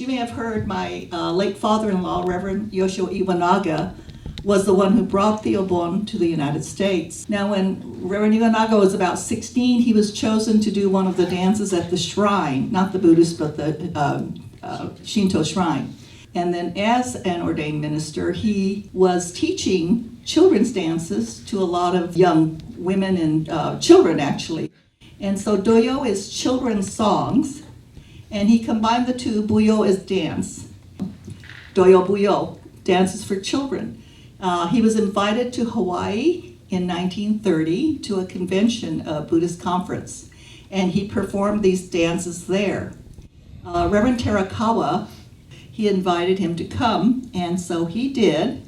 may have heard my late father-in-law, Reverend Yoshio Iwanaga, was the one who brought the Obon to the United States. Now, when Reverend Iwanaga was about 16, he was chosen to do one of the dances at the shrine, not the Buddhist, but the Shinto shrine. And then as an ordained minister, he was teaching children's dances to a lot of young women and children, actually. And so Doyo is children's songs, and he combined the two. Buyo is dance. Doyo Buyo, dances for children. He was invited to Hawaii in 1930 to a convention, a Buddhist conference, and he performed these dances there. Reverend Terakawa, he invited him to come, and so he did.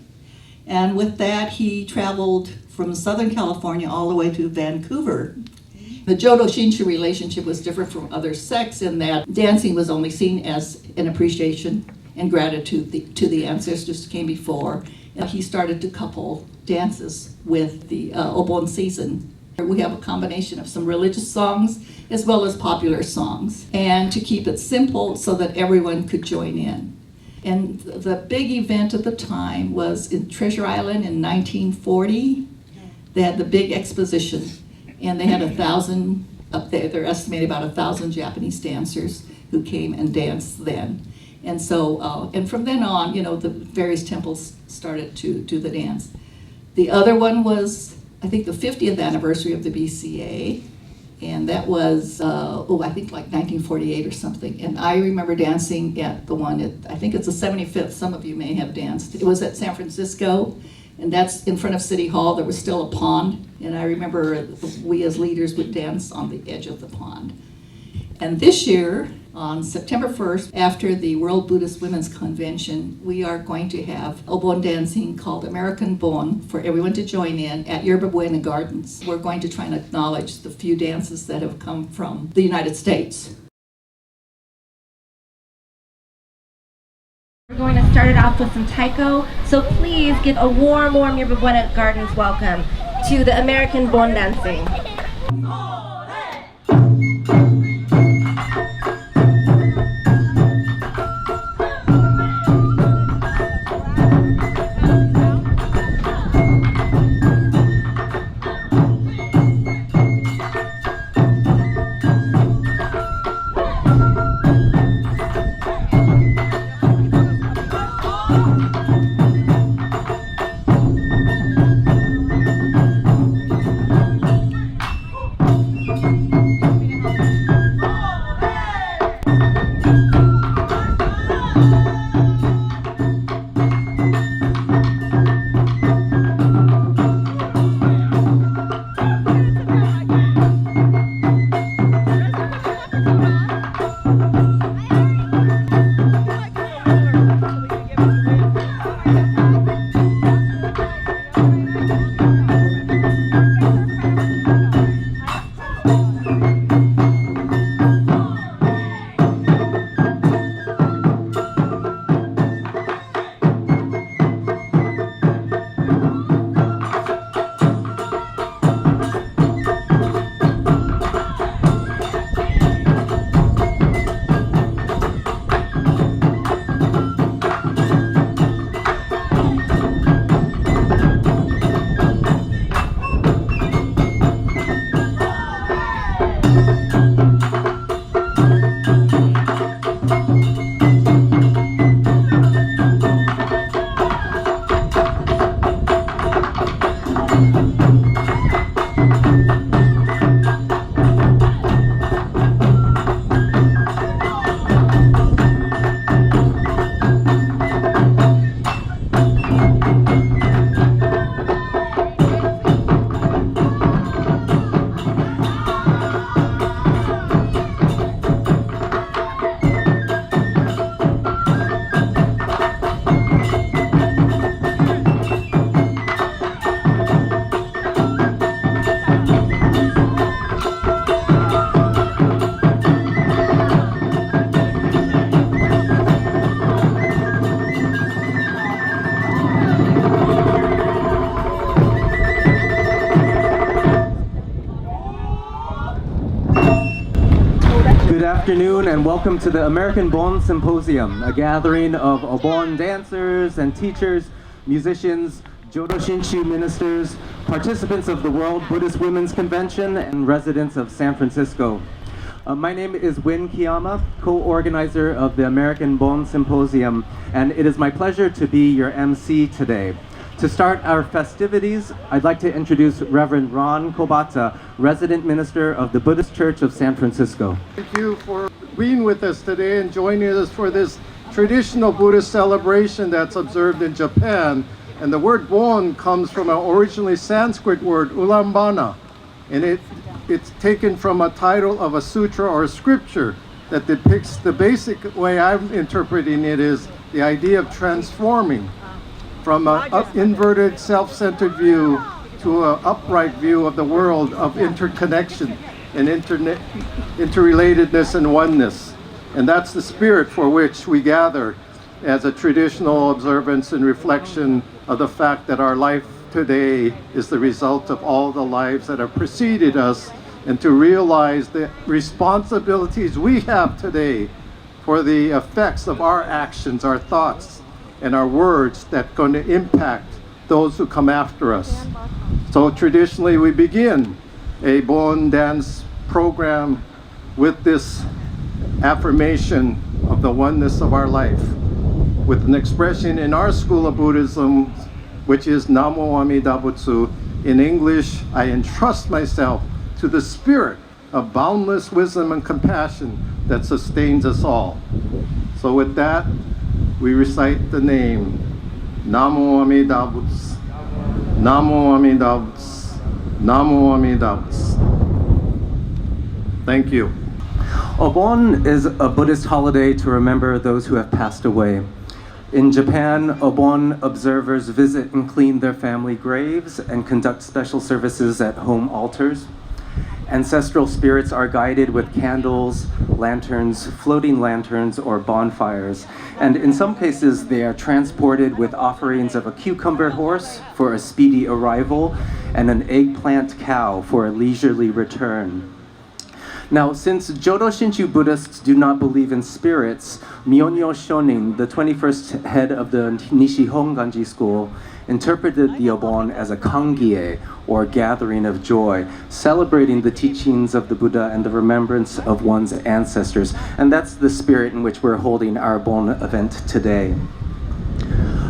And with that, he traveled from Southern California all the way to Vancouver. The Jodo Shinshu relationship was different from other sects in that dancing was only seen as an appreciation and gratitude to the ancestors who came before. And he started to couple dances with the Obon season. We have a combination of some religious songs as well as popular songs, and to keep it simple so that everyone could join in. And the big event at the time was in Treasure Island in 1940. They had the big exposition, and they had 1,000 up there. They're estimated about 1,000 Japanese dancers who came and danced then. And so, and from then on, you know, the various temples started to do the dance. The other one was, I think, the 50th anniversary of the BCA, and that was, I think like 1948 or something. And I remember dancing at the one at, I think it's the 75th, some of you may have danced. It was at San Francisco, and that's in front of City Hall. There was still a pond, and I remember we as leaders would dance on the edge of the pond. And this year, on September 1st, after the World Buddhist Women's Convention, we are going to have Obon dancing called American Bon for everyone to join in at Yerba Buena Gardens. We're going to try and acknowledge the few dances that have come from the United States. We're going to start it off with some taiko, so please give a warm Yerba Buena Gardens welcome to the American Bon dancing. afternoon and welcome to the American Bon Symposium, a gathering of Obon dancers and teachers, musicians, Jodo Shinshu ministers, participants of the World Buddhist Women's Convention, and residents of San Francisco. My name is Kiyama, co-organizer of the American Bon Symposium, and it is my pleasure to be your MC today. To start our festivities, I'd like to introduce Reverend Ron Kobata, resident minister of the Buddhist Church of San Francisco. Thank you for being with us today and joining us for this traditional Buddhist celebration that's observed in Japan. And the word Bon comes from an originally Sanskrit word, ulambana, and it's taken from a title of a sutra or a scripture that depicts the basic way I'm interpreting it is the idea of transforming from an inverted, self-centered view to an upright view of the world of interconnection and interrelatedness and oneness. And that's the spirit for which we gather as a traditional observance and reflection of the fact that our life today is the result of all the lives that have preceded us, and to realize the responsibilities we have today for the effects of our actions, our thoughts, and our words that are going to impact those who come after us. So traditionally we begin a Bon dance program with this affirmation of the oneness of our life, with an expression in our school of Buddhism, which is Namo Amida Butsu. In English, I entrust myself to the spirit of boundless wisdom and compassion that sustains us all. So with that, we recite the name Namo Amida Butsu, Namo Amida Butsu, Namo Amida Butsu. Thank you. Obon is a Buddhist holiday to remember those who have passed away. In Japan, Obon observers visit and clean their family graves and conduct special services at home altars. Ancestral spirits are guided with candles, lanterns, floating lanterns, or bonfires. And in some cases, they are transported with offerings of a cucumber horse for a speedy arrival and an eggplant cow for a leisurely return. Now, since Jodo Shinshu Buddhists do not believe in spirits, Myonyo Shonin, the 21st head of the Nishi Honganji school, interpreted the Obon as a kangie, or gathering of joy, celebrating the teachings of the Buddha and the remembrance of one's ancestors. And that's the spirit in which we're holding our Bon event today.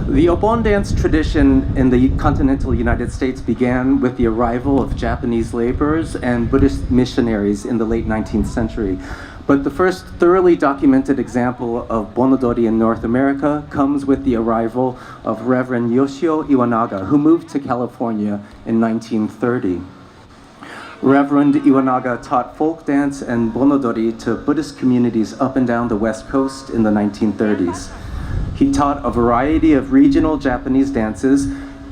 The Obon dance tradition in the continental United States began with the arrival of Japanese laborers and Buddhist missionaries in the late 19th century. But the first thoroughly documented example of Bonodori in North America comes with the arrival of Reverend Yoshio Iwanaga, who moved to California in 1930. Reverend Iwanaga taught folk dance and Bonodori to Buddhist communities up and down the West Coast in the 1930s. He taught a variety of regional Japanese dances.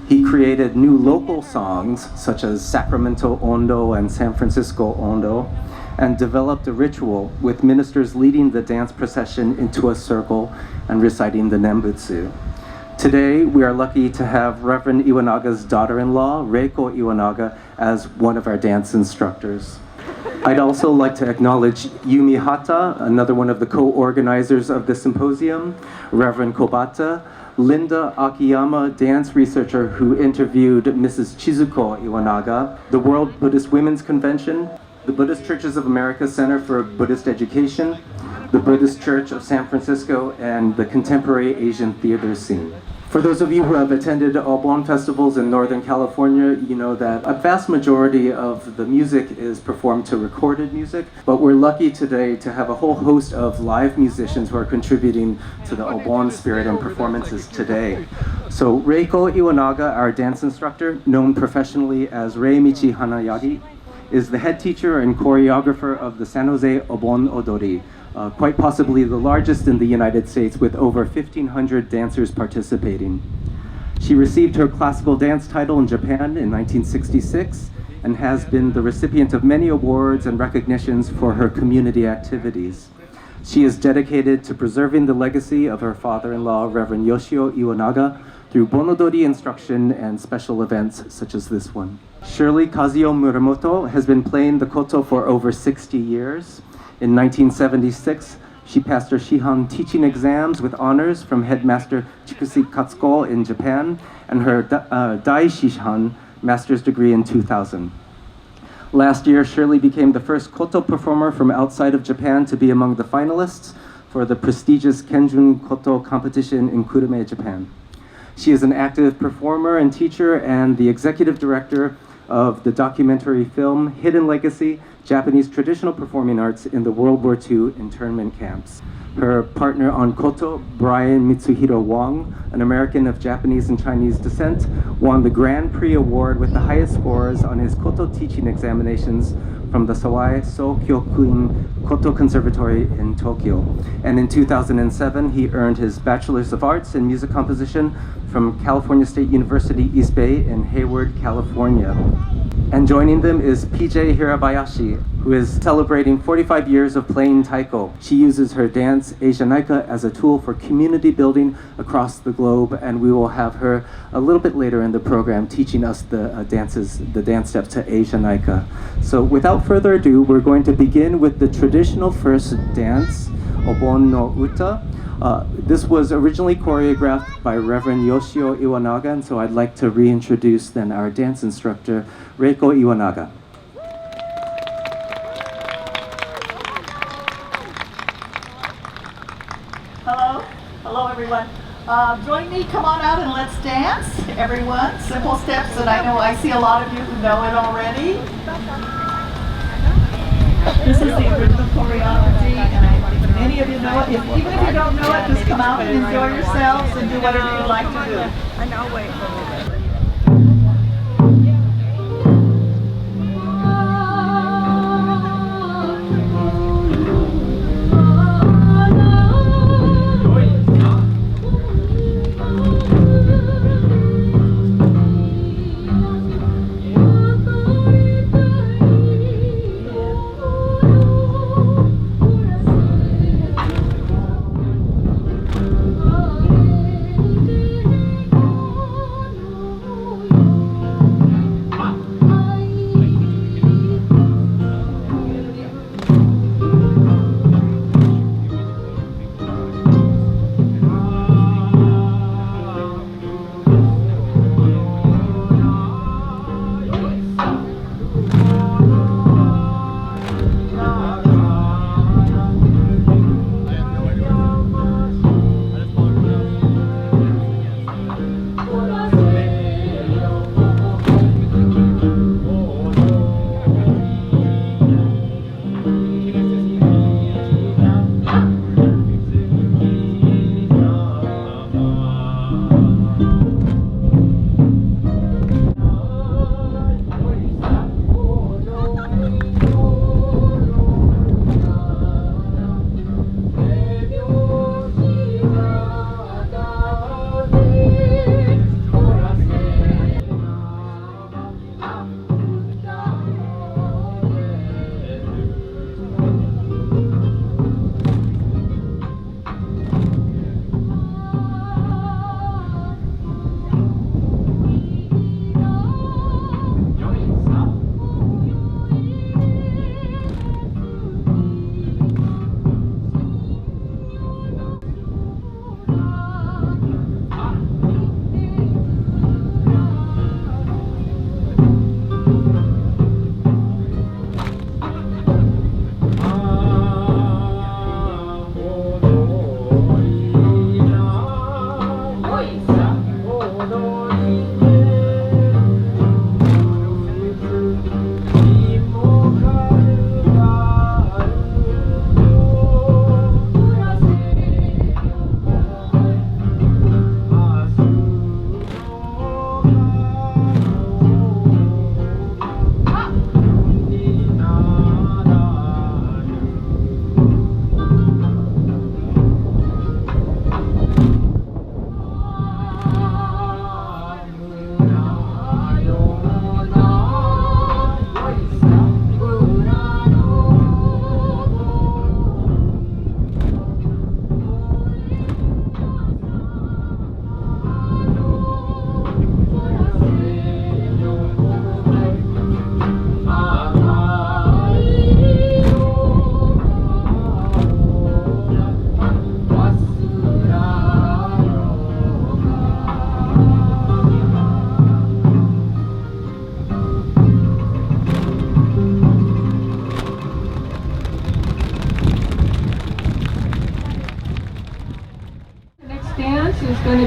He created new local songs, such as Sacramento Ondo and San Francisco Ondo, and developed a ritual with ministers leading the dance procession into a circle and reciting the Nembutsu. Today, we are lucky to have Reverend Iwanaga's daughter-in-law, Reiko Iwanaga, as one of our dance instructors. I'd also like to acknowledge Yumi Hata, another one of the co-organizers of the symposium, Reverend Kobata, Linda Akiyama, dance researcher who interviewed Mrs. Chizuko Iwanaga, the World Buddhist Women's Convention, the Buddhist Churches of America Center for Buddhist Education, the Buddhist Church of San Francisco, and the contemporary Asian theater scene. For those of you who have attended Obon festivals in Northern California, you know that a vast majority of the music is performed to recorded music, but we're lucky today to have a whole host of live musicians who are contributing to the Obon spirit and performances today. So Reiko Iwanaga, our dance instructor, known professionally as Reimichi Hanayagi, is the head teacher and choreographer of the San Jose Obon Odori, quite possibly the largest in the United States with over 1,500 dancers participating. She received her classical dance title in Japan in 1966 and has been the recipient of many awards and recognitions for her community activities. She is dedicated to preserving the legacy of her father-in-law, Reverend Yoshio Iwanaga, through Bonodori instruction and special events such as this one. Shirley Kazuo Muramoto has been playing the koto for over 60 years. In 1976, she passed her Shihan teaching exams with honors from headmaster Chikushi Katsuko in Japan and her Daishishan master's degree in 2000. Last year, Shirley became the first koto performer from outside of Japan to be among the finalists for the prestigious Kenjun Koto competition in Kurume, Japan. She is an active performer and teacher and the executive director of the documentary film Hidden Legacy, Japanese Traditional Performing Arts in the World War II Internment Camps. Her partner on koto, Brian Mitsuhiro Wong, an American of Japanese and Chinese descent, won the Grand Prix Award with the highest scores on his koto teaching examinations from the Sawai Sokyokuin Koto Conservatory in Tokyo. And in 2007, he earned his Bachelor's of Arts in Music Composition from California State University East Bay in Hayward, California. And joining them is PJ Hirabayashi, who is celebrating 45 years of playing taiko. She uses her dance, ACKNOWLEDGEMENTS, as a tool for community building across the globe, and we will have her a little bit later in the program teaching us the dance steps to ACKNOWLEDGEMENTS. So without further ado, we're going to begin with the traditional first dance, Obon no Uta. This was originally choreographed by Reverend Yoshio Iwanaga, and so I'd like to reintroduce then our dance instructor, Reiko Iwanaga. Hello everyone. Join me, come on out and let's dance, everyone. Simple steps that I know I see a lot of you who know it already. This is the original choreography, and many of you know it. Even if you don't know it, just come out and enjoy yourselves and do whatever you like to do. I know, wait for a little bit.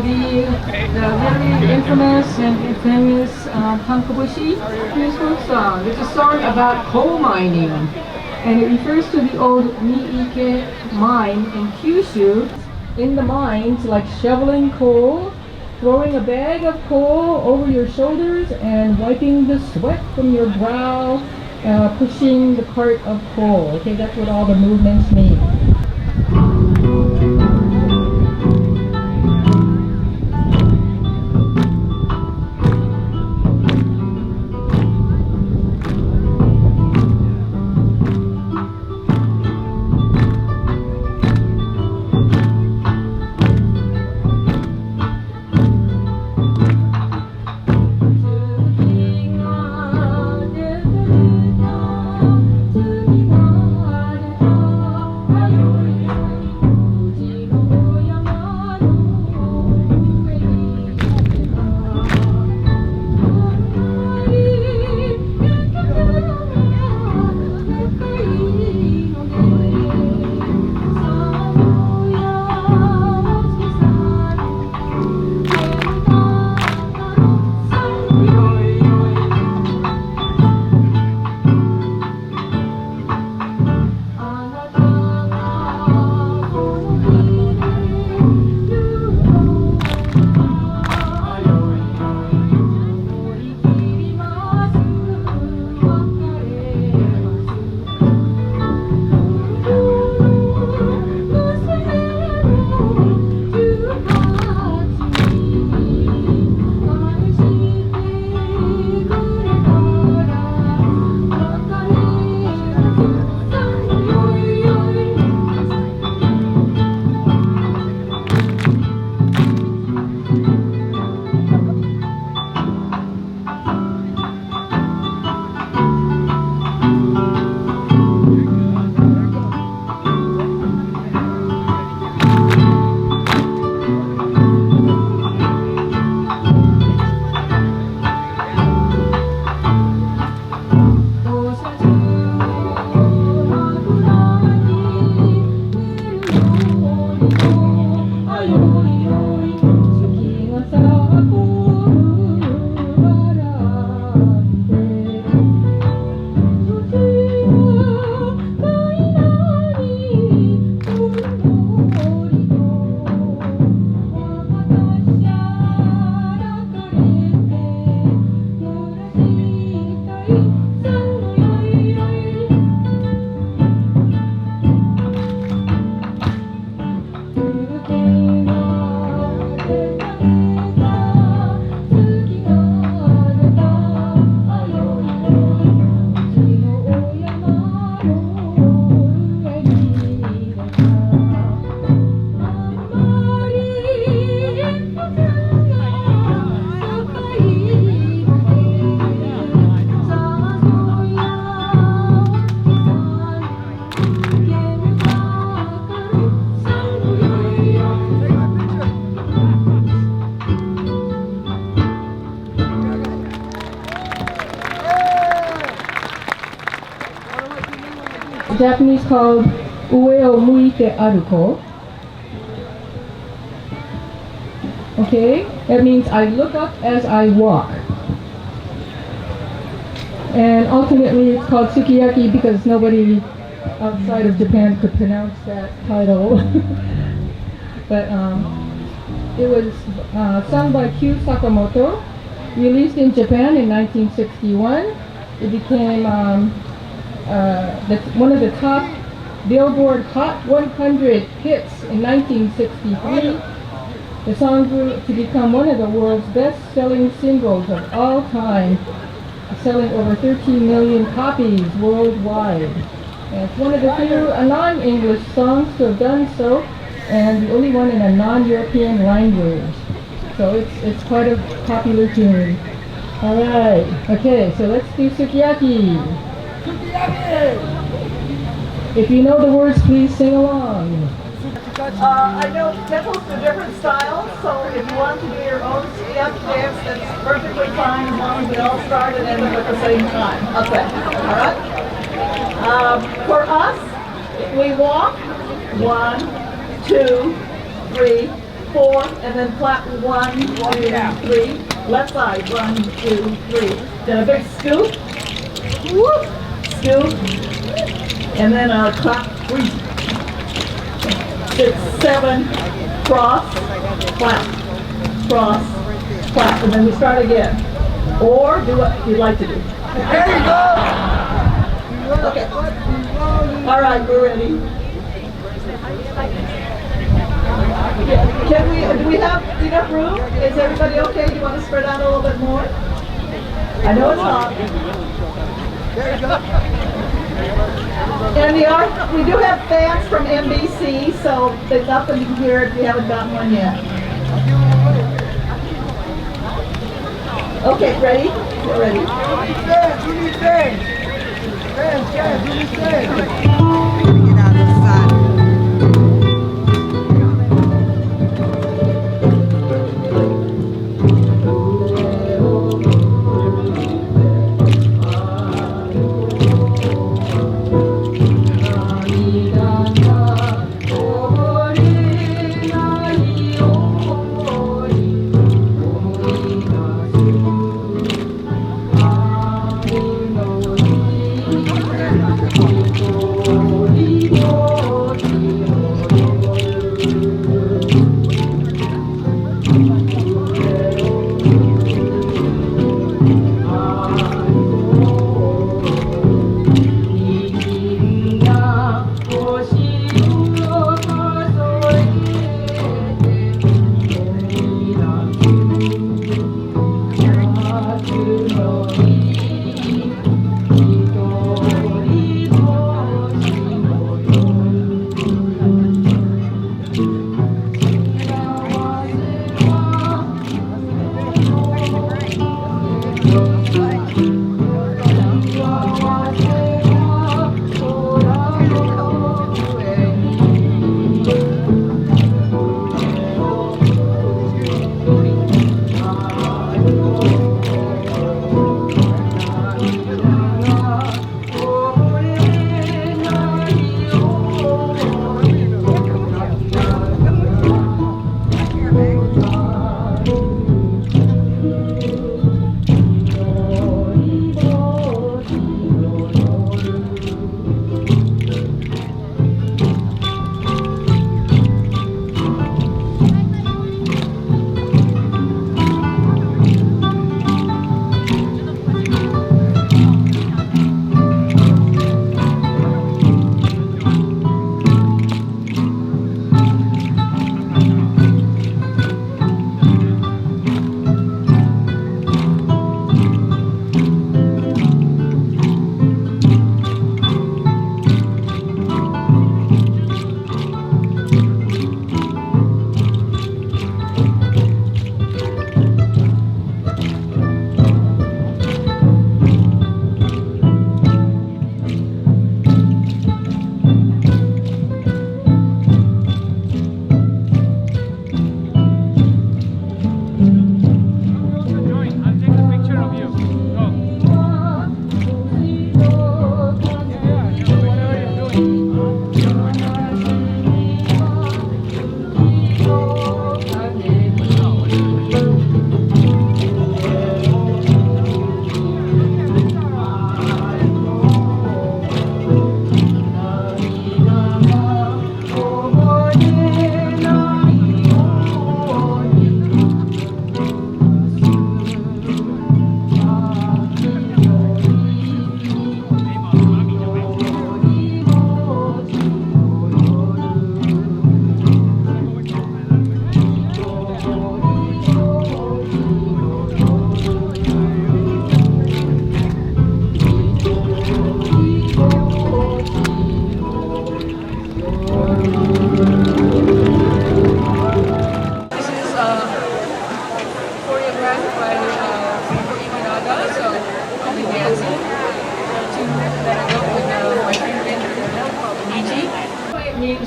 be the very infamous and famous TANKO BUSHI folk song. It's a song about coal mining, and it refers to the old Niike mine in Kyushu. In the mines, like shoveling coal, throwing a bag of coal over your shoulders and wiping the sweat from your brow, pushing the cart of coal. Okay, that's what all the movements mean. Japanese called Ue o MUITE ARUKO. Okay, that means I look up as I walk. And ultimately it's called Sukiyaki because nobody outside of Japan could pronounce that title. But it was sung by Q Sakamoto, released in Japan in 1961. It became one of the top Billboard Hot 100 hits in 1963. The song grew to become one of the world's best-selling singles of all time, selling over 13 million copies worldwide. And it's one of the few non-English songs to have done so, and the only one in a non-European language. So it's quite a popular tune. All right, okay, so let's do Sukiyaki. If you know the words, please sing along. I know temples do different styles, so if you want to do your own Sukiyaki dance, that's perfectly fine as long as we all start and end up at the same time. Okay, all right? For us, we walk 1, 2, 3, 4, and then clap 1, 2, 3. Left side, 1, 2, 3. Then a big scoop. Whoop. Scoop. And then a clap 3. 6, 7. Cross. Clap. Cross. Clap. And then we start again. Or do what you'd like to do. There you go! Okay. All right, we're ready. Do we have enough room? Is everybody okay? Do you want to spread out a little bit more? I know it's hot. There you go. And we do have fans from NBC, so it's up and you can hear it if you haven't gotten one yet. Okay, ready? We're ready. We need fans. Fans, we need fans. Get out of the sun.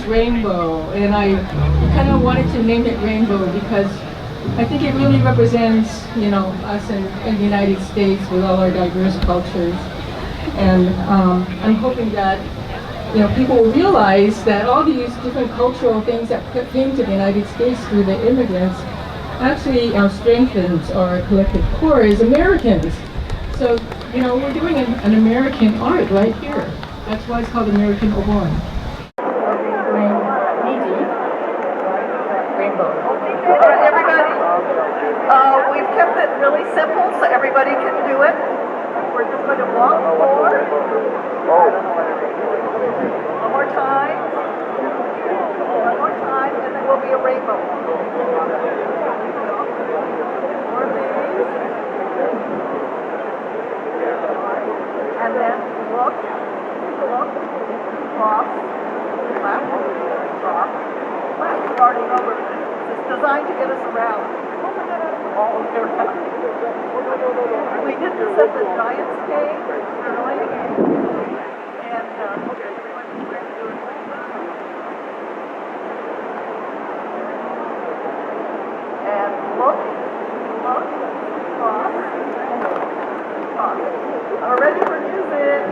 Rainbow, and I kind of wanted to name it Rainbow because I think it really represents, you know, us in the United States with all our diverse cultures. And I'm hoping that people realize that all these different cultural things that came to the United States through the immigrants actually strengthened our collective core as Americans. So, we're doing an American art right here. That's why it's called American Obon. We're doing NIJI, rainbow. All right, everybody. We've kept it really simple so everybody can do it. We're just going to walk forward. One more time. One more time, and then we'll be a rainbow. More of these. And then look, cross, left, cross, left, starting over. It's designed to get us around. All the way around. We did this at the Giants game early, and look, cross, cross. Are ready for music?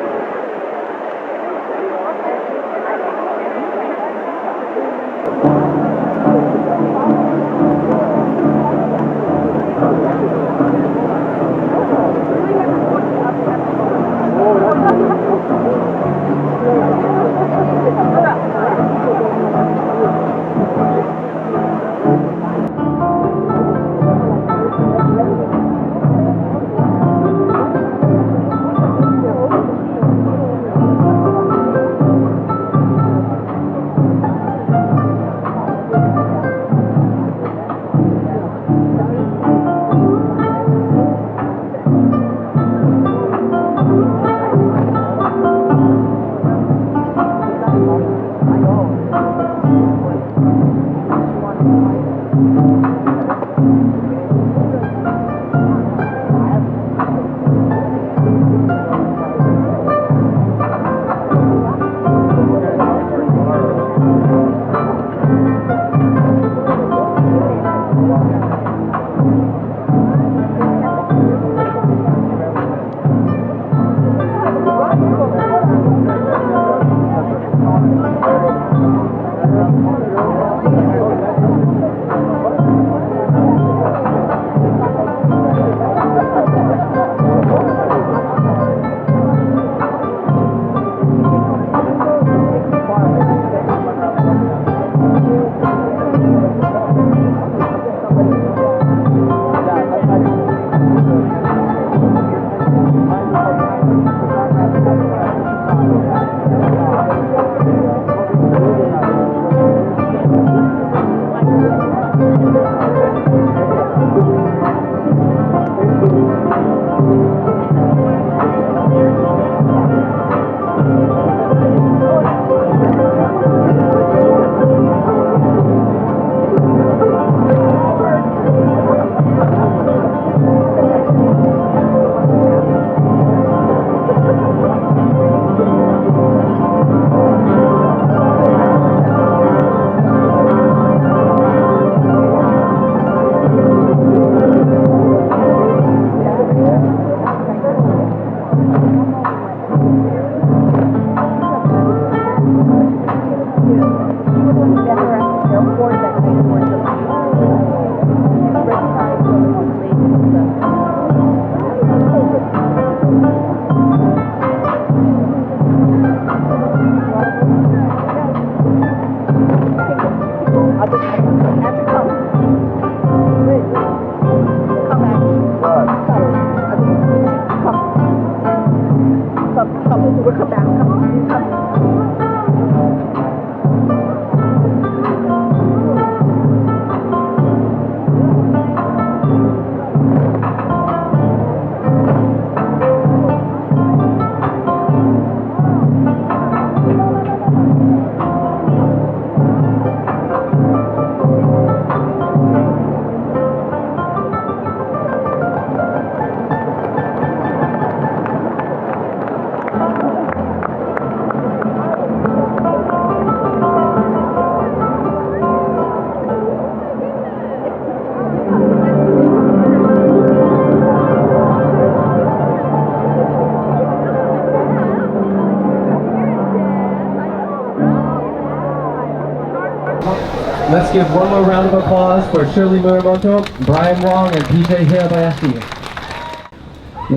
Let's give one more round of applause for Shirley Muramoto, Brian Wong, and PJ Hirabayashi.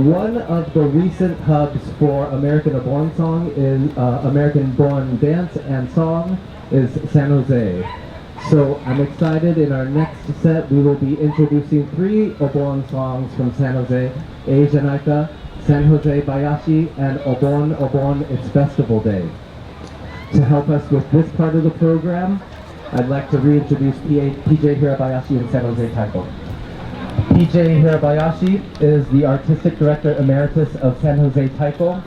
One of the recent hubs for American Obon song is American Obon dance and song is San Jose. So I'm excited. In our next set, we will be introducing 3 Obon songs from San Jose: ACKNOWLEDGEMENTS-Dr, San Jose Bayashi, and Obon, It's Festival Day. To help us with this part of the program, I'd like to reintroduce PJ Hirabayashi and San Jose TAIKO. PJ Hirabayashi is the Artistic Director Emeritus of San Jose TAIKO.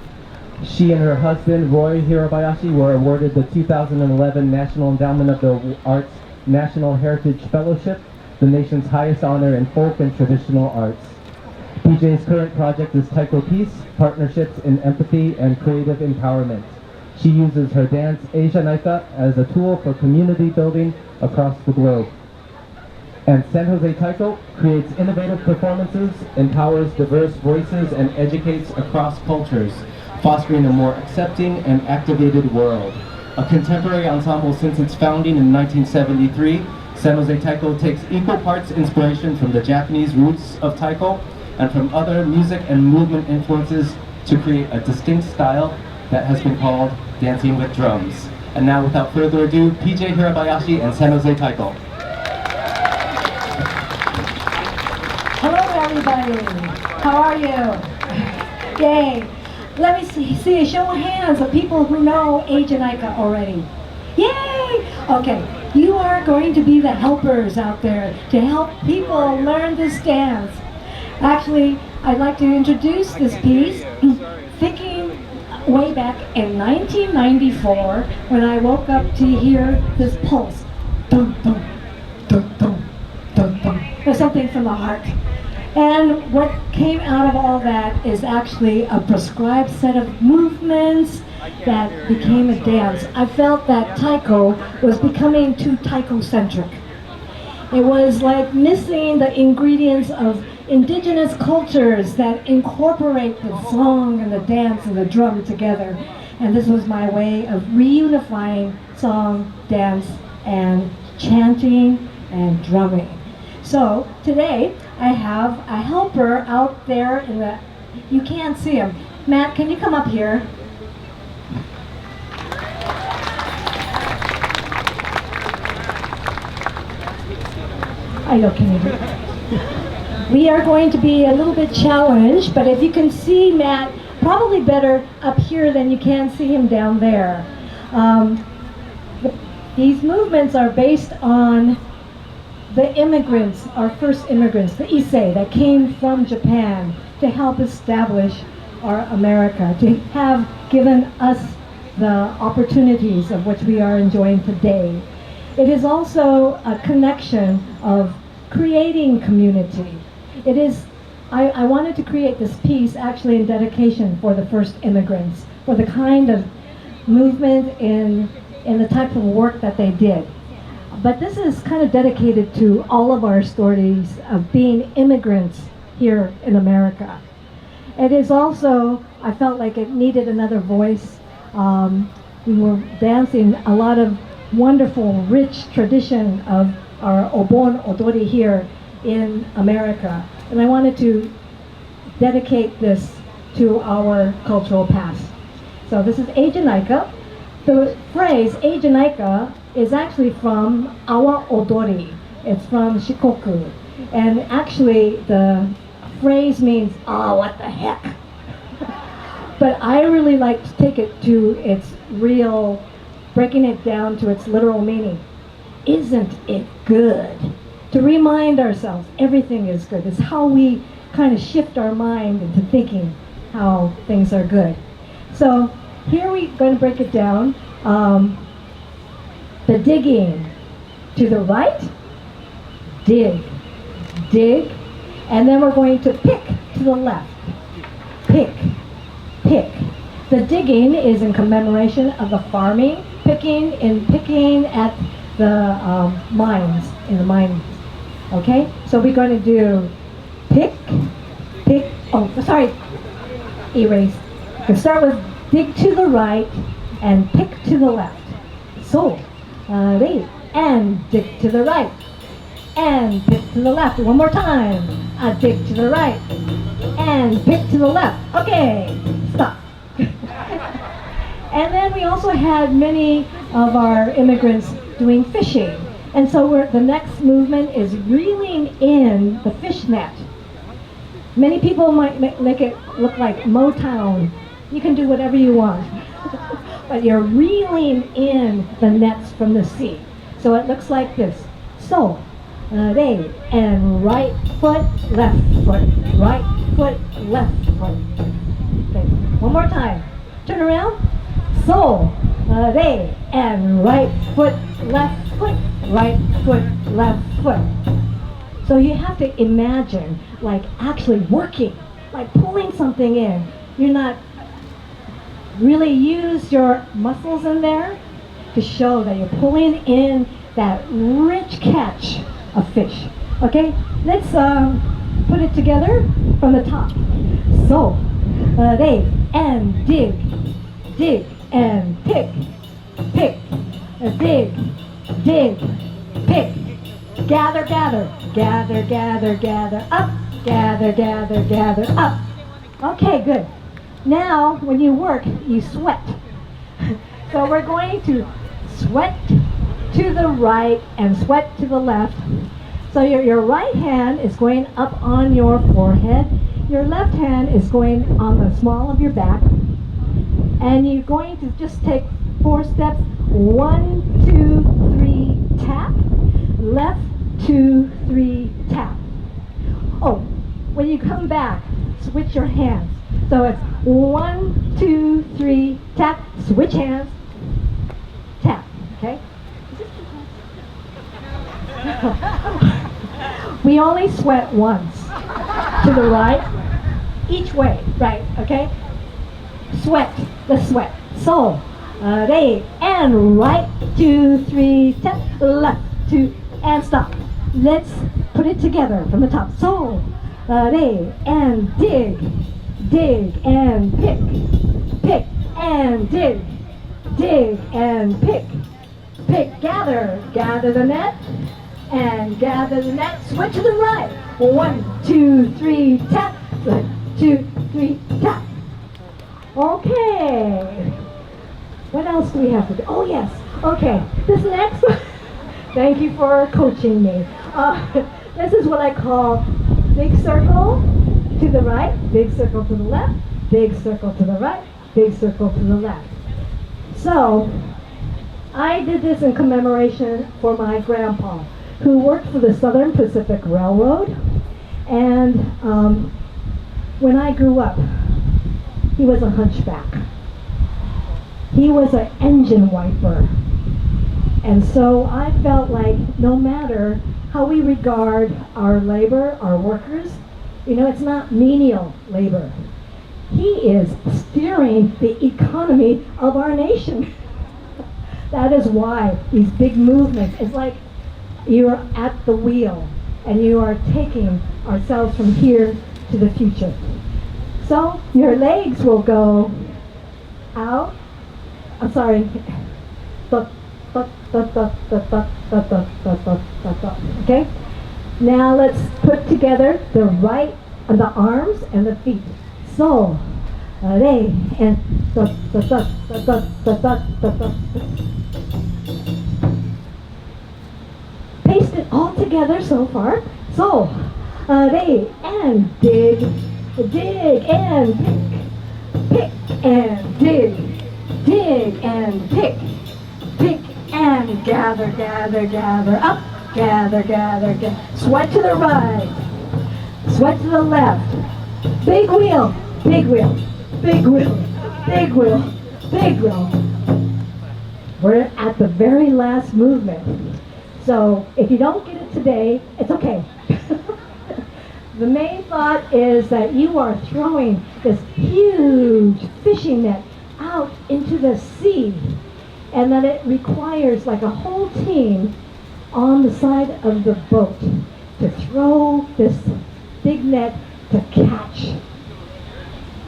She and her husband, Roy Hirabayashi, were awarded the 2011 National Endowment of the Arts National Heritage Fellowship, the nation's highest honor in folk and traditional arts. PJ's current project is TAIKO Peace, Partnerships in Empathy and Creative Empowerment. She uses her dance, ACKNOWLEDGEMENTS, as a tool for community building across the globe. And San Jose TAIKO creates innovative performances, empowers diverse voices, and educates across cultures, fostering a more accepting and activated world. A contemporary ensemble since its founding in 1973, San Jose TAIKO takes equal parts inspiration from the Japanese roots of TAIKO and from other music and movement influences to create a distinct style that has been called Dancing with Drums. And now, without further ado, PJ Hirabayashi and San Jose TAIKO. Hello everybody, how are you? Yay! Let me see a show of hands of people who know ACKNOWLEDGEMENTS already. Yay! Okay, you are going to be the helpers out there to help people learn this dance. Actually, I'd like to introduce this piece, thinking way back in 1994 when I woke up to hear this pulse. Dum, dum, dum, dum, dum, dum, or something from the heart. And what came out of all that is actually a prescribed set of movements that became a dance. I felt that TAIKO was becoming too TAIKO-centric. It was like missing the ingredients of indigenous cultures that incorporate the song and the dance and the drum together. And this was my way of reunifying song, dance, and chanting and drumming. So today I have a helper out there in the, you can't see him. Matt, can you come up here? I know, can you do it? We are going to be a little bit challenged, but if you can see Matt, probably better up here than you can see him down there. These movements are based on the immigrants, our first immigrants, the Issei, that came from Japan to help establish our America, to have given us the opportunities of which we are enjoying today. It is also a connection of creating community. It is, I wanted to create this piece actually in dedication for the first immigrants, for the kind of movement in the type of work that they did. But this is kind of dedicated to all of our stories of being immigrants here in America. It is also, I felt like it needed another voice. We were dancing a lot of wonderful, rich tradition of our Obon Odori here in America. And I wanted to dedicate this to our cultural past. So this is ACKNOWLEDGEMENTS. The phrase ACKNOWLEDGEMENTS is actually from Awa Odori. It's from Shikoku. And actually the phrase means, oh, what the heck. But I really like to take it to its real, breaking it down to its literal meaning. Isn't it good? To remind ourselves everything is good. It's how we kind of shift our mind into thinking how things are good. So here we're going to break it down. The digging to the right, dig, dig, and then we're going to pick to the left, pick, pick. The digging is in commemoration of the farming, picking at the mines, in the mines. Okay, so we're going to do pick, pick, oh, sorry, erase. We'll start with dig to the right and pick to the left. So, ready, and dig to the right, and pick to the left. One more time. Dig to the right, and pick to the left. Okay, stop. And then we also had many of our immigrants doing fishing. And so the next movement is reeling in the fish net. Many people might make it look like Motown. You can do whatever you want. But you're reeling in the nets from the sea. So it looks like this. So, they, and right foot, left foot, right foot, left foot. Okay, one more time. Turn around. So, they, and right foot, left foot, right foot, left foot. So you have to imagine like actually working, like pulling something in. You're not really use your muscles in there to show that you're pulling in that rich catch of fish. Okay, let's put it together from the top. So, they, and dig, dig, and pick, pick, dig, dig, pick, gather, gather, gather, gather, gather, up, gather, gather, gather, up. Okay, good. Now, when you work, you sweat. So we're going to sweat to the right and sweat to the left. So your right hand is going up on your forehead. Your left hand is going on the small of your back. And you're going to just take 4 steps. 1, 2, 3, tap. Left, 2, 3, tap. Oh, when you come back, switch your hands. So it's 1, 2, 3, tap, switch hands, tap, okay? We only sweat once. To the right, each way, right, okay? Sweat, let's sweat. So, they, and right, 2, 3, tap, left, 2, and stop. Let's put it together from the top. So, they, and dig, dig, and pick, pick, and dig, dig, and pick, pick, gather, gather the net, and gather the net, switch to the right. 1, 2, 3, tap, 1, 2, 3, tap. Okay. What else do we have to do? Oh yes, okay. This next one, thank you for coaching me. This is what I call big circle to the right, big circle to the left, big circle to the right, big circle to the left. So, I did this in commemoration for my grandpa, who worked for the Southern Pacific Railroad. And when I grew up, he was a hunchback. He was an engine wiper. And so I felt like no matter how we regard our labor, our workers, you know, it's not menial labor. He is steering the economy of our nation. That is why these big movements, it's like you're at the wheel and you are taking ourselves from here to the future. So your legs will go out. I'm sorry. Okay? Now let's put together the right and the arms and the feet. So, they and paste it all together so far. So, they and dig, dig and pick, pick and dig, dig and pick, pick and gather, gather, gather, up, gather, gather, gather. Sweat to the right, sweat to the left. Big wheel, big wheel, big wheel, big wheel, big wheel. We're at the very last movement. So if you don't get it today, it's okay. The main thought is that you are throwing this huge fishing net out into the sea, and that it requires like a whole team on the side of the boat to throw this big net to catch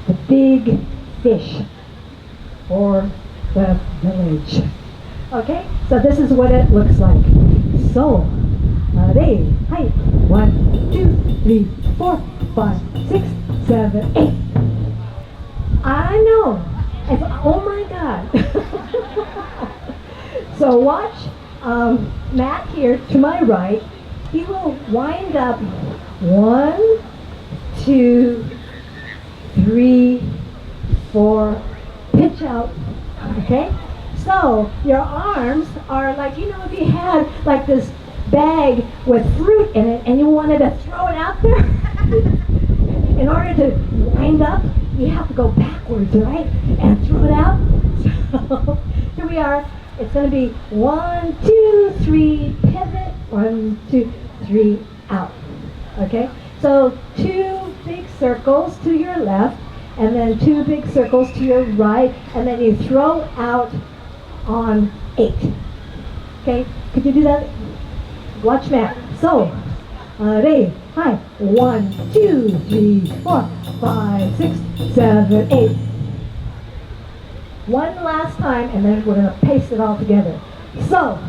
the big fish for the village. Okay, so this is what it looks like. So, ready, hi, 1, 2, 3, 4, 5, 6, 7, 8. I know. It's, oh my God. So watch Matt here to my right. He will wind up 1, 2, 3, 4, pitch out, okay? So your arms are like, you know, if you had like this bag with fruit in it and you wanted to throw it out there, in order to wind up, you have to go backwards, right? And throw it out. So here we are. It's going to be 1, 2, 3, pivot, 1, 2, 3, out. Okay? So 2 big circles to your left, and then 2 big circles to your right, and then you throw out on 8. Okay? Could you do that? Watch Matt. So, ready? Hi. 1, 2, 3, 4, 5, 6, 7, 8. One last time, and then we're going to paste it all together. So,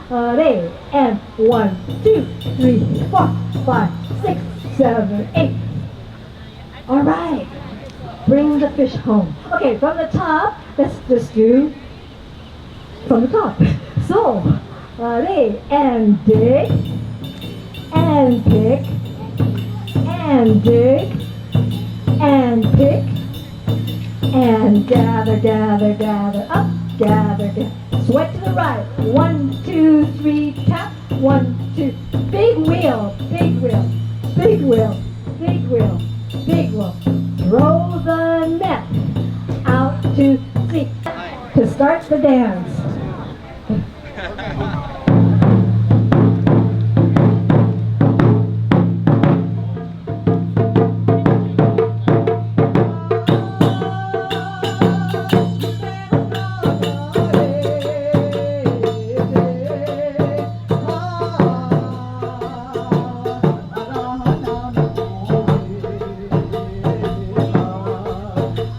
ready? And 1, 2, 3, 4, 5, 6, 7, 8. All right. Bring the fish home. Okay, from the top, let's just do from the top. So, ready? And dig, and pick, and dig, and pick, and gather, gather, gather, up, gather, gather. Sweat to the right. 1, 2, 3, tap. 1, 2. Big wheel, big wheel, big wheel, big wheel, big wheel. Throw the net out to sea to start the dance.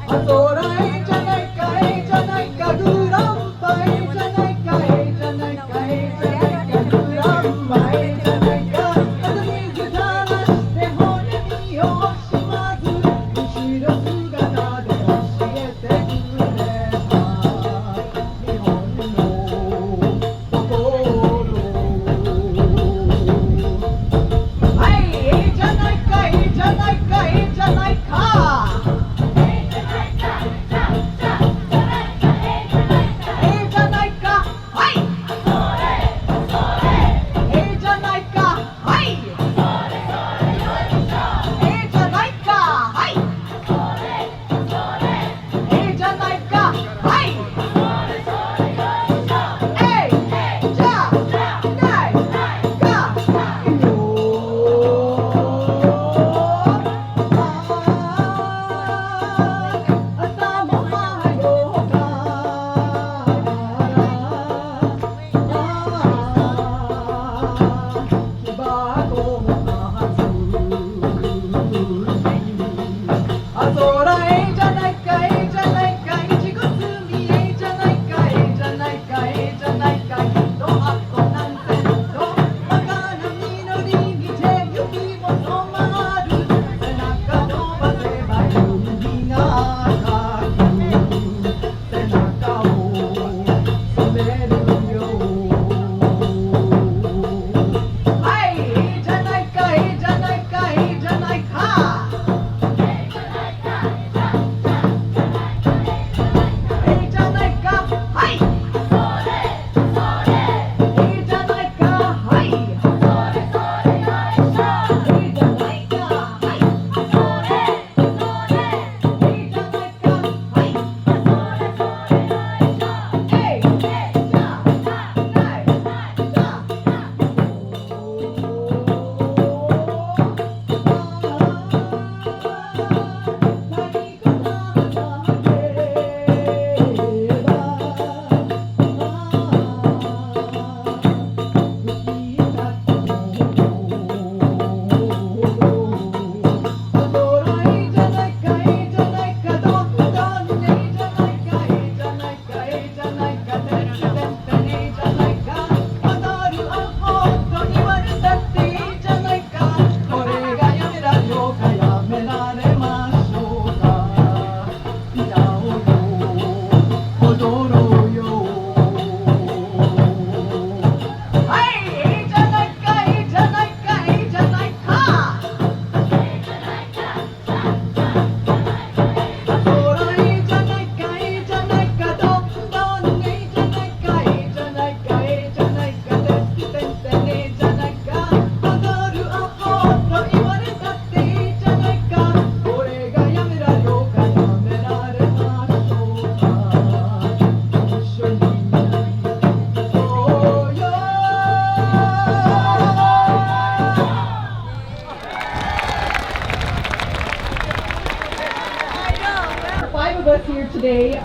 Adorai janai kai, janai ka gurampai.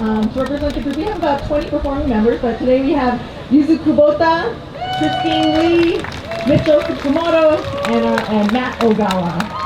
to represent the group. We have about 20 performing members, but today we have Yuzu Kubota, Christine Lee, Mitchell Fukumoto, and Matt Ogawa.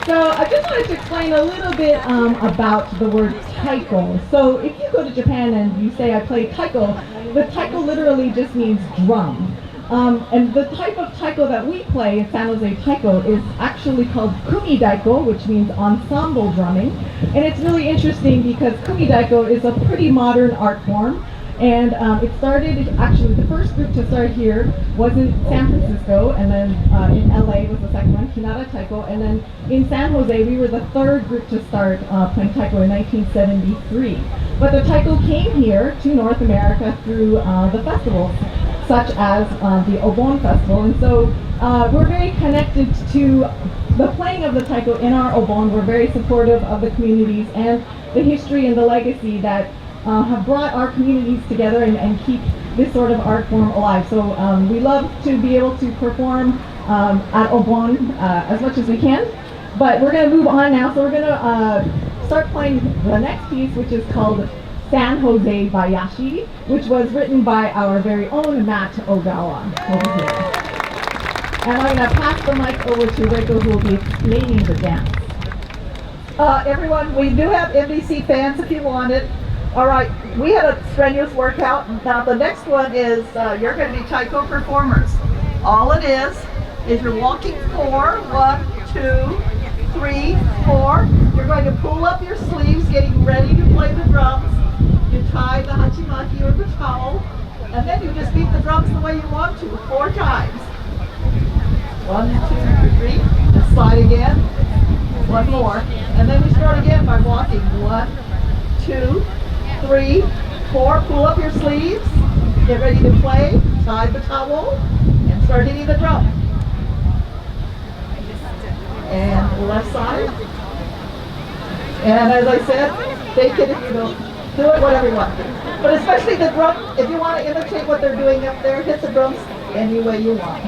So I just wanted to explain a little bit about the word taiko. So if you go to Japan and you say I play taiko, the taiko literally just means drum. And the type of taiko that we play in San Jose Taiko is actually called kumi daiko, which means ensemble drumming. And it's really interesting because kumi daiko is a pretty modern art form. And it started, actually the first group to start here was in San Francisco, and then in LA was the second one, Hinata Taiko, and then in San Jose we were the third group to start playing taiko in 1973. But the taiko came here to North America through the festivals, such as the Obon Festival, and so we're very connected to the playing of the taiko in our Obon. We're very supportive of the communities and the history and the legacy that have brought our communities together and keep this sort of art form alive. So we love to be able to perform at Obon as much as we can. But we're going to move on now. So we're going to start playing the next piece, which is called San Jose Bayashi, which was written by our very own Matt Ogawa over here. And I'm going to pass the mic over to Reiko, who will be explaining the dance. Everyone, we do have NBC fans if you want it. All right, we had a strenuous workout. Now the next one is you're going to be taiko performers. All it is you're walking 4, 1, 2, 3, 4. You're going to pull up your sleeves, getting ready to play the drums. You tie the hachimaki or the towel, and then you just beat the drums the way you want to 4 times. 1, 2, 3. Just slide again. 1 more, and then we start again by walking. 1, 2, 3, 4, pull up your sleeves, get ready to play, tie the towel, and start hitting the drum. And left side. And as I said, take it if you don't do it, whatever you want. But especially the drum, if you want to imitate what they're doing up there, hit the drums any way you want.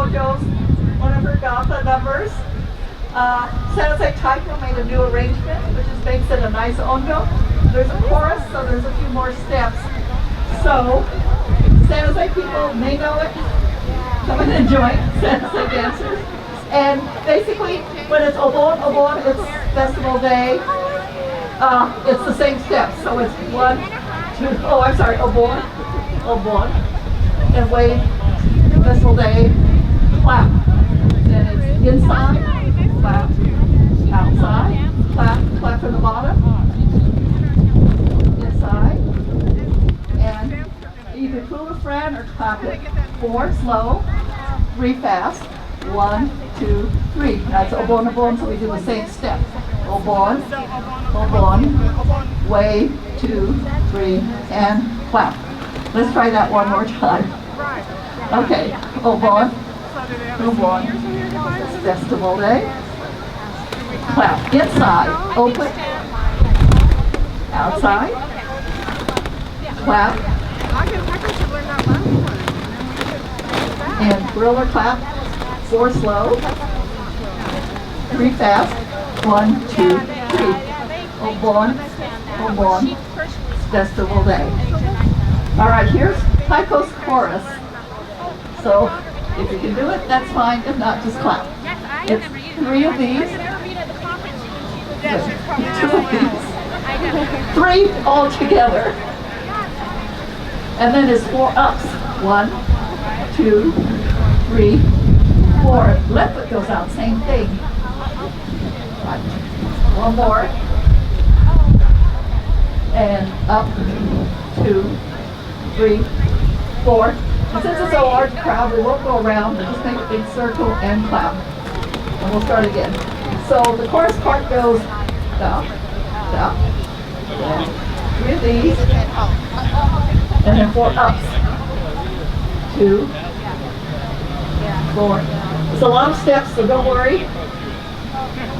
Kojo's, one of her Gotha numbers. Sensei Taiko made a new arrangement, which just makes it a nice ondo. There's a chorus, so there's a few more steps. So, Sensei people may know it. Come and enjoy Sensei dancers. And basically, when it's Obon, it's festival day. It's the same steps. So it's 1, 2, Obon, and wave, festival day, clap. Then it's inside, clap, outside, clap from the bottom, inside, and either pull a friend or clap it. 4 slow, 3 fast, 1, 2, 3. That's Obon, so we do the same step. Obon, wave, 2, 3, and clap. Let's try that one more time. Okay, Obon, festival day. Clap, inside, open, outside, clap, and thriller clap, 4 slow, 3 fast, 1, 2, 3. Obon, festival day. All right, here's Taiko's chorus. So if you can do it, that's fine. If not, just clap. It's 3 of these. 2 of these. 3 all together. And then it's 4 ups. 1, 2, 3, 4. Left foot goes out, same thing. Right. 1 more. And up, 2, 3, 4. And since it's a large crowd, we won't go around, but just make a big circle and clap. And we'll start again. So the chorus part goes stop, stop, down, 3 of these, and then 4 ups. 2, 4. It's a lot of steps, so don't worry.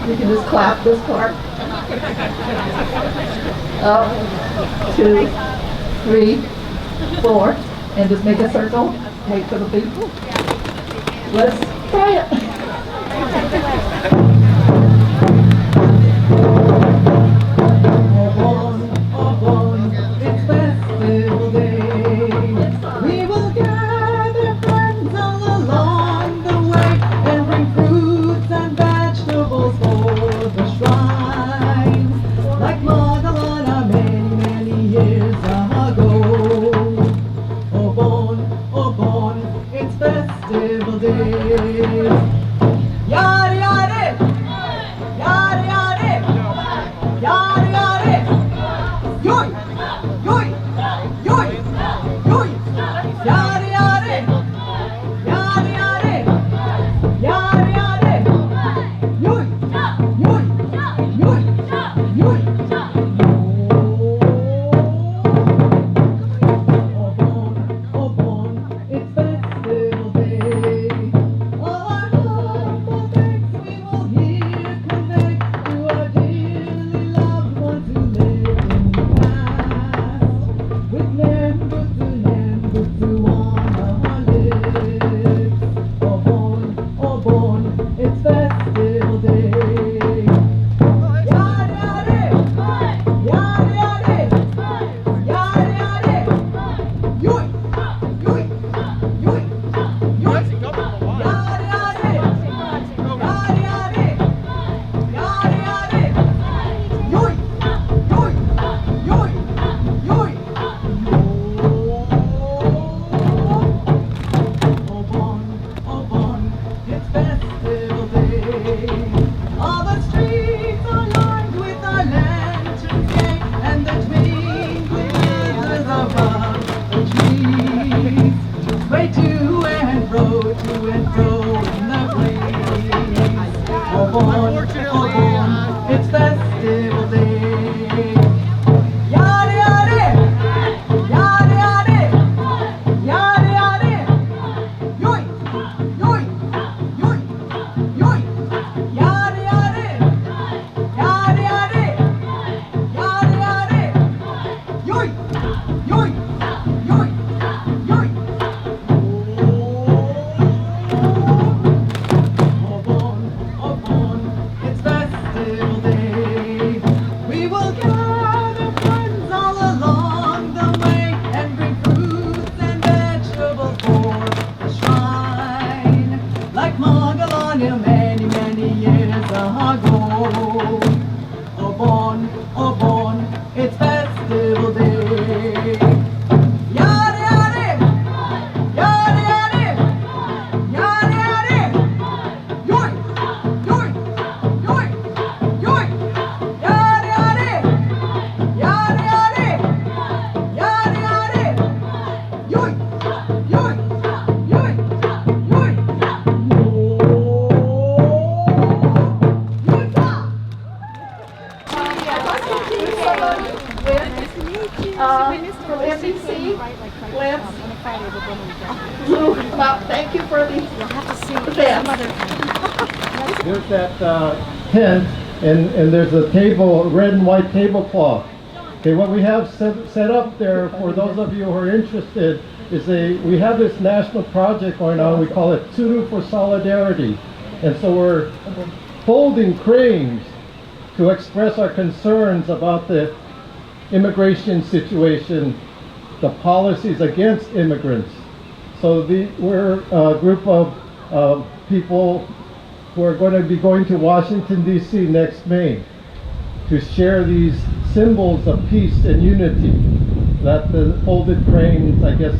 You can just clap this part. Up, 2, 3, 4, and just make a circle. Wait for the beat. Let's try it. Obon, it's festival day. We will gather friends all along the way and bring fruits and vegetables for the shrine. Like Magdalena many years ago. Obon, it's festival day. Yare yare, yare yare, yare yare. Yoy, yoy, yoy, yoy. Yare yare, yare yare, yare yare. Yoy, yoy, yoy, yoy. Obon, it's festival day. All our humble thanks we will here convey to our dearly loved ones who lived in the past. With Nembu to on our lips. Obon, it's festival day. Yare yare, yare yare, yare yare. Yoy, yoy, yoy, yoy. Yare yare, yare yare, yare yare. Yoy, yoy, yoy, yoy. Obon, it's festival day. All the streets are lined with our lanterns gay, and the twinkling glitters above the trees. Sway to and fro in the breeze. Obon, it's festival day. Yare yare, yare yare, yare yare. Yoy, yoy, yoy, yoy. Yare yare, yare yare, yare yare. Yoy, yoy, yoy, yoy. Magalonia many, many years ago. Obon, Obon, it's festival day. Yada yada, yada yada, yada yada. Yoy, yoy, yoy, yoy. Yada yada, yada yada, yada yada. Yoy, yoy, yoy, yoy. From NBC, Lance, Lou, thank you for the dance. There's that tent, and there's a table, a red and white tablecloth. Okay, what we have set up there for those of you who are interested is we have this national project going on. We call it Tsuru for Solidarity, and so we're folding cranes to express our concerns about the immigration situation, the policies against immigrants. So we're a group of people who are going to be going to Washington, D.C. next May to share these symbols of peace and unity that the folded cranes, I guess,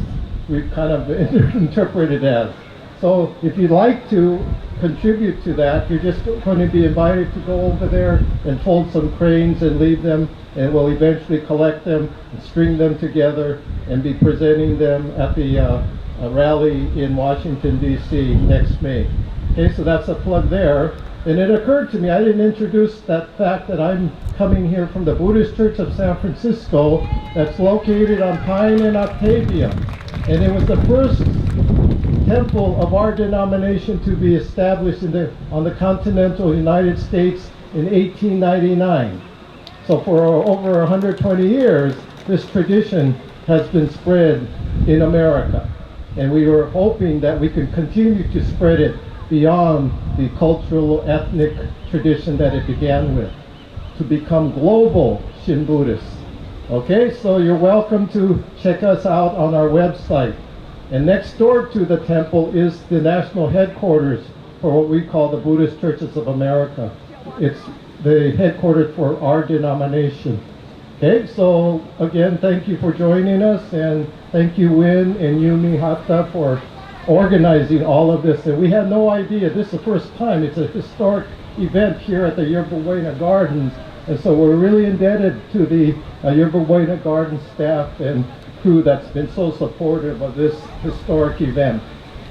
we kind of interpreted as. So if you'd like to contribute to that, you're just going to be invited to go over there and fold some cranes and leave them, and we'll eventually collect them and string them together and be presenting them at the rally in Washington, D.C. next May. Okay, so that's a plug there. And it occurred to me, I didn't introduce that fact that I'm coming here from the Buddhist Church of San Francisco that's located on Pine and Octavia. And it was the first temple of our denomination to be established on the continental United States in 1899. So for over 120 years, this tradition has been spread in America. And we were hoping that we could continue to spread it beyond the cultural, ethnic tradition that it began with, to become global Shin Buddhists. Okay, so you're welcome to check us out on our website. And next door to the temple is the national headquarters for what we call the Buddhist Churches of America. It's the headquarters for our denomination. Okay, so again, thank you for joining us, and thank you, Win and Yumi Hata, for organizing all of this. And we had no idea, this is the first time, it's a historic event here at the Yerba Buena Gardens, and so we're really indebted to the Yerba Buena Garden staff and crew that's been so supportive of this historic event,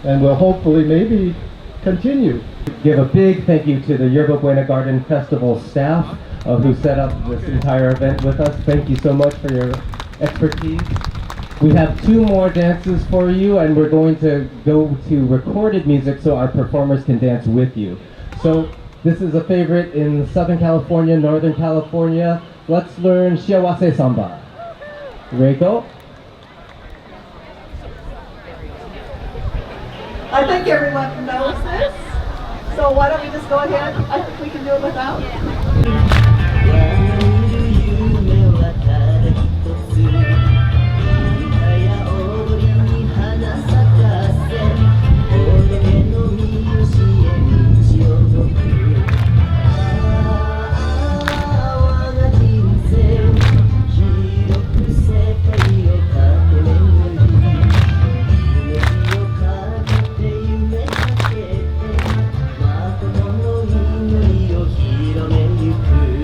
and will hopefully maybe continue. Give a big thank you to the Yerba Buena Garden Festival staff who set up this entire event with us. Thank you so much for your expertise. We have 2 more dances for you, and we're going to go to recorded music so our performers can dance with you. So this is a favorite in Southern California, Northern California. Let's learn SHIAWASE SAMBA. Reiko? I think everyone knows this, so why don't we just go ahead? I think we can do it without. You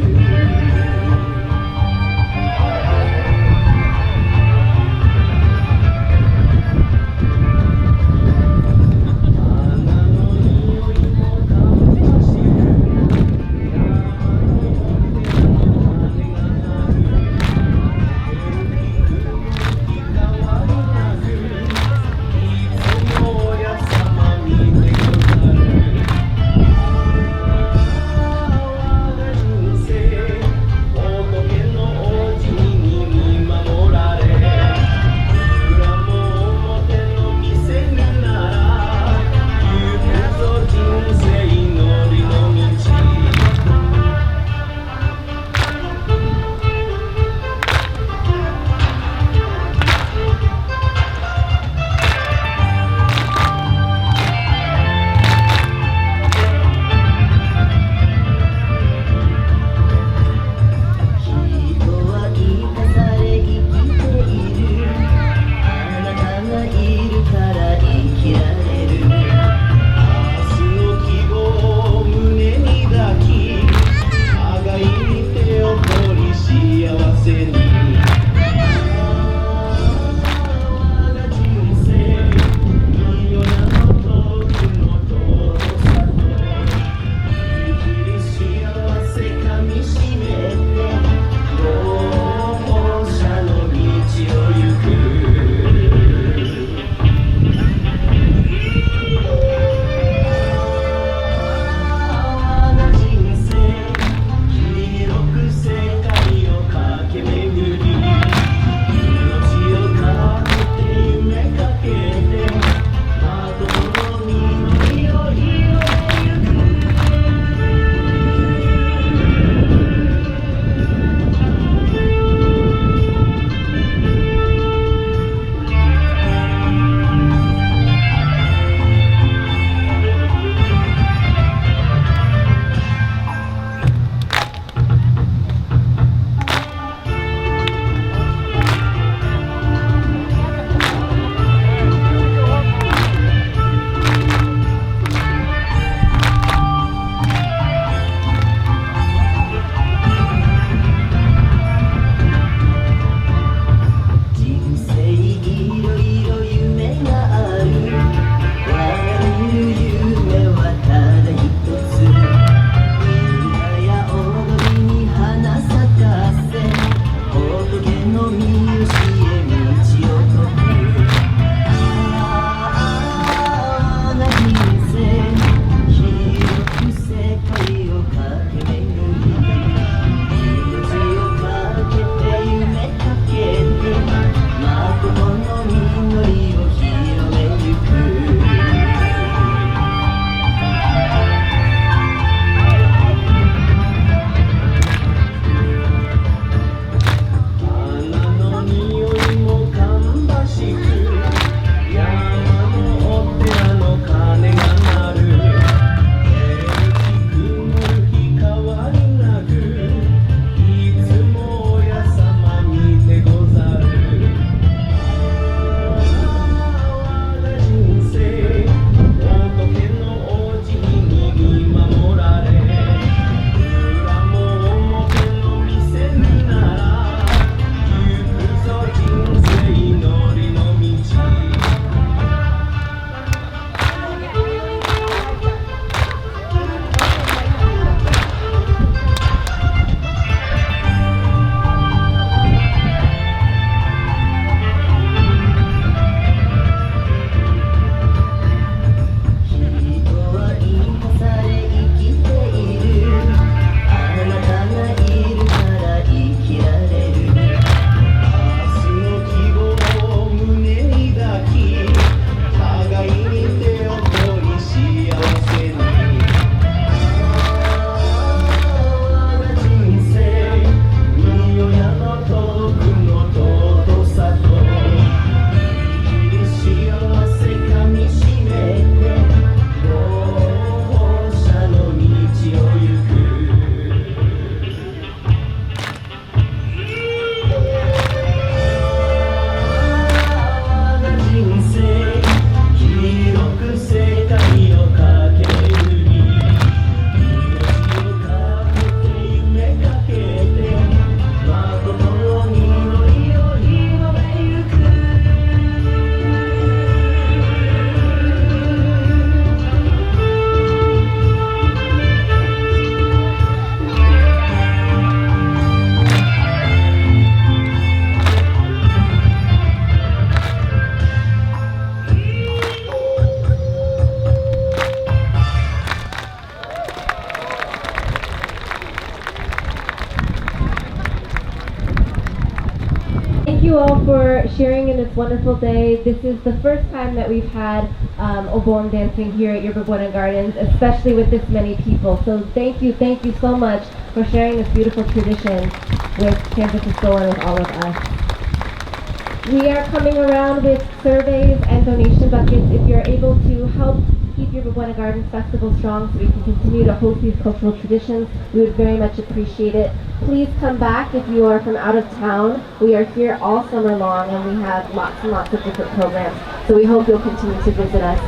you all for sharing in this wonderful day. This is the first time that we've had Obon dancing here at Yerba Buena Gardens, especially with this many people. So thank you so much for sharing this beautiful tradition with San Francisco and with all of us. We are coming around with surveys and donation buckets. If you're able to help keep Yerba Buena Gardens Festival strong so we can continue to host these cultural traditions, we would very much appreciate it. Please come back if you are from out of town. We are here all summer long and we have lots and lots of different programs. So we hope you'll continue to visit us.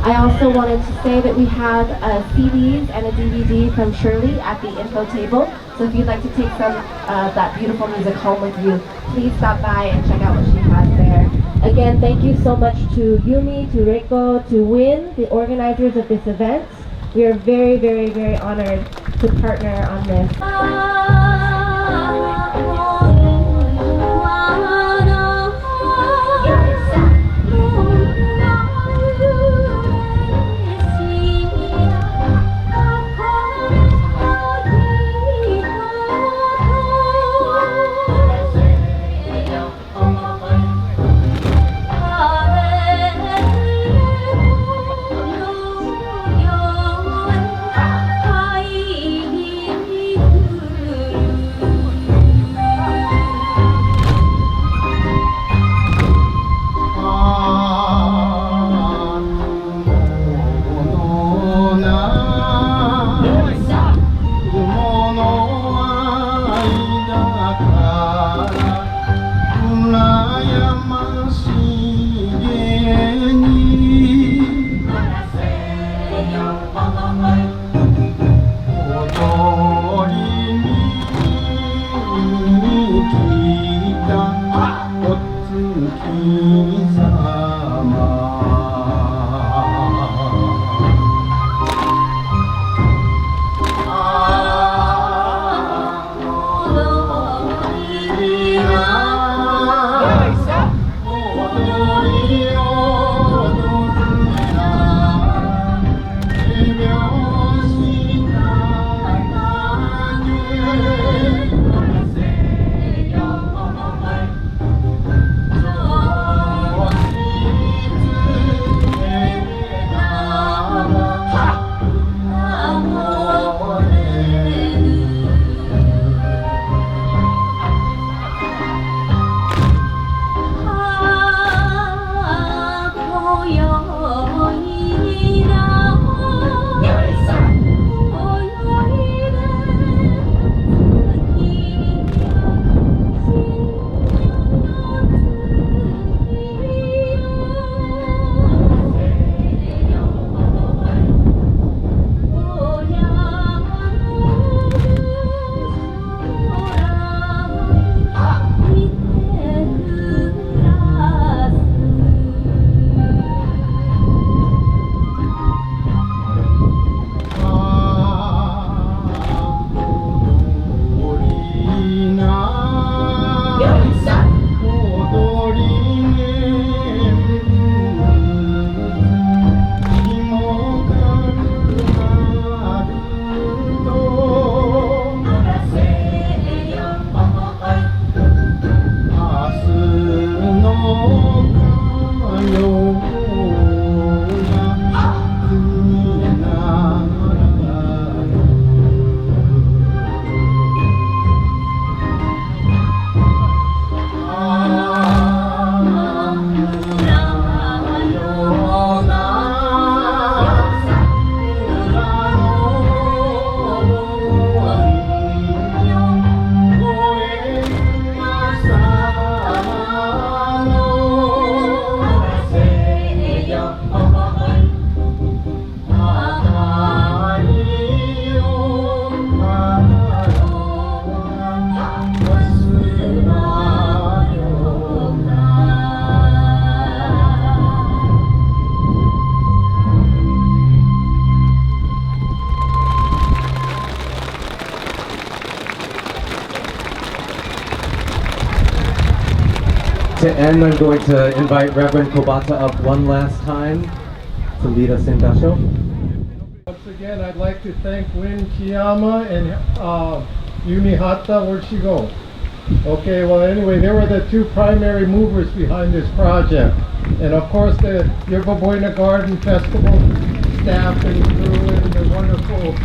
I also wanted to say that we have CDs and a DVD from Shirley at the info table. So if you'd like to take some of that beautiful music home with you, please stop by and check out what she has there. Again, thank you so much to Yumi, to Reiko, to Win, the organizers of this event. We are very, very, very honored to partner on this. To end, I'm going to invite Reverend Kobata up one last time to lead us in Dasho. Once again, I'd like to thank Win Kiyama and Yumi Hata. Where'd she go? Okay, well anyway, they were the two primary movers behind this project. And of course the Yerba Buena Garden Festival staff and crew and the wonderful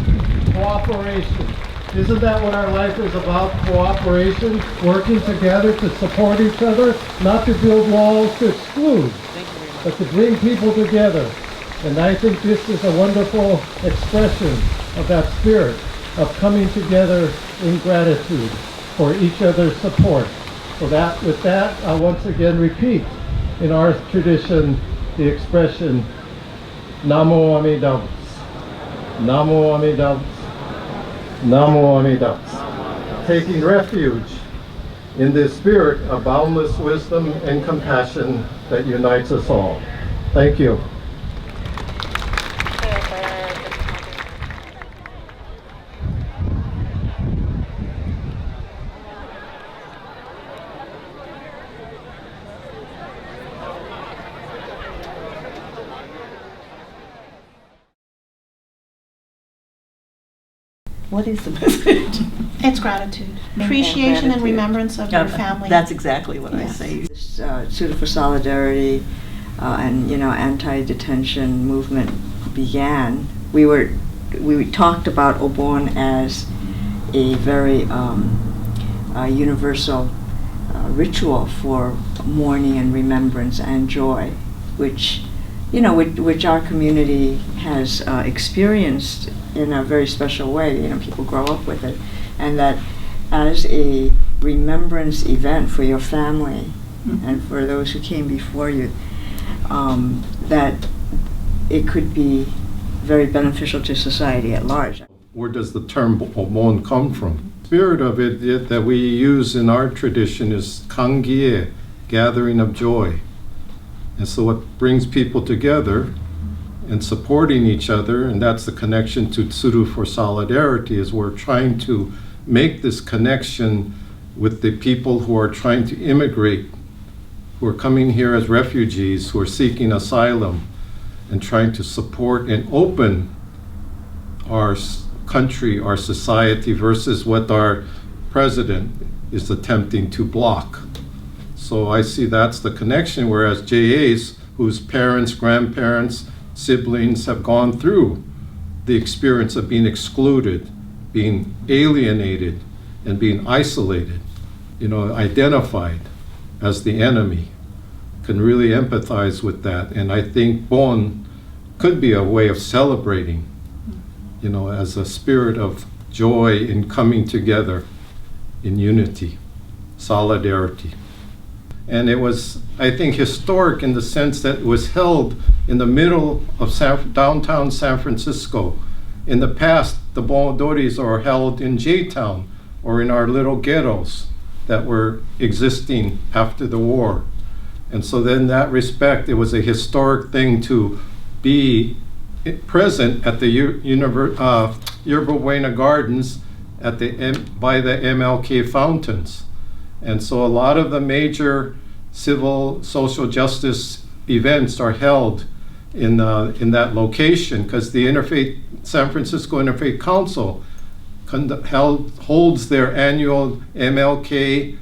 cooperation. Isn't that what our life is about? Cooperation, working together to support each other, not to build walls to exclude, but to bring people together. And I think this is a wonderful expression of that spirit of coming together in gratitude for each other's support. So that, with that, I'll once again repeat in our tradition the expression Namo Amida Butsu, Namo Amida Butsu, Namo Amida Butsu, taking refuge in this spirit of boundless wisdom and compassion that unites us all. Thank you. What is the message? It's gratitude, appreciation and remembrance of your family. That's exactly what I say. This Suit for Solidarity and anti-detention movement began. We talked about Obon as a very universal ritual for mourning and remembrance and joy, which our community has experienced in a very special way. People grow up with it, and that as a remembrance event for your family and for those who came before you, that it could be very beneficial to society at large. Where does the term Obon come from? The spirit of it that we use in our tradition is kangie, gathering of joy. And so what brings people together and supporting each other, and that's the connection to Tsuru for Solidarity, is we're trying to make this connection with the people who are trying to immigrate, who are coming here as refugees, who are seeking asylum, and trying to support and open our country, our society, versus what our president is attempting to block. So I see that's the connection, whereas JAs, whose parents, grandparents, siblings have gone through the experience of being excluded, being alienated, and being isolated, identified as the enemy, can really empathize with that. And I think Bon could be a way of celebrating, as a spirit of joy in coming together in unity, solidarity. And it was, I think, historic in the sense that it was held in the middle of downtown San Francisco. In the past, the Bon Odoris are held in J-Town or in our little ghettos that were existing after the war. And so then in that respect, it was a historic thing to be present at the Yerba Buena Gardens by the MLK fountains. And so a lot of the major civil social justice events are held in that location, because the San Francisco Interfaith Council holds their annual MLK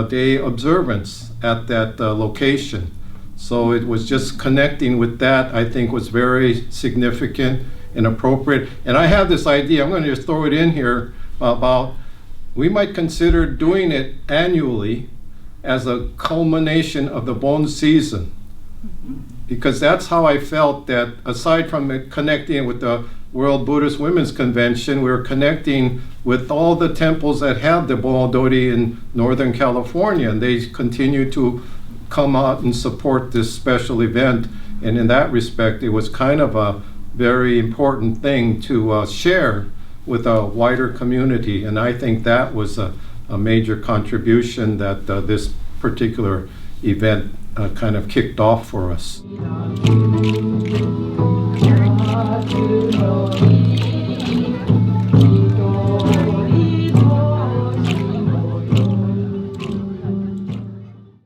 Day observance at that location. So it was just connecting with that, I think, was very significant and appropriate. And I have this idea, I'm going to just throw it in here, about we might consider doing it annually as a culmination of the Bon season. Because that's how I felt that, aside from connecting with the World Buddhist Women's Convention, we were connecting with all the temples that have the Bon Odori in Northern California, and they continue to come out and support this special event. And in that respect, it was kind of a very important thing to share with a wider community. And I think that was a major contribution that this particular event kind of kicked off for us.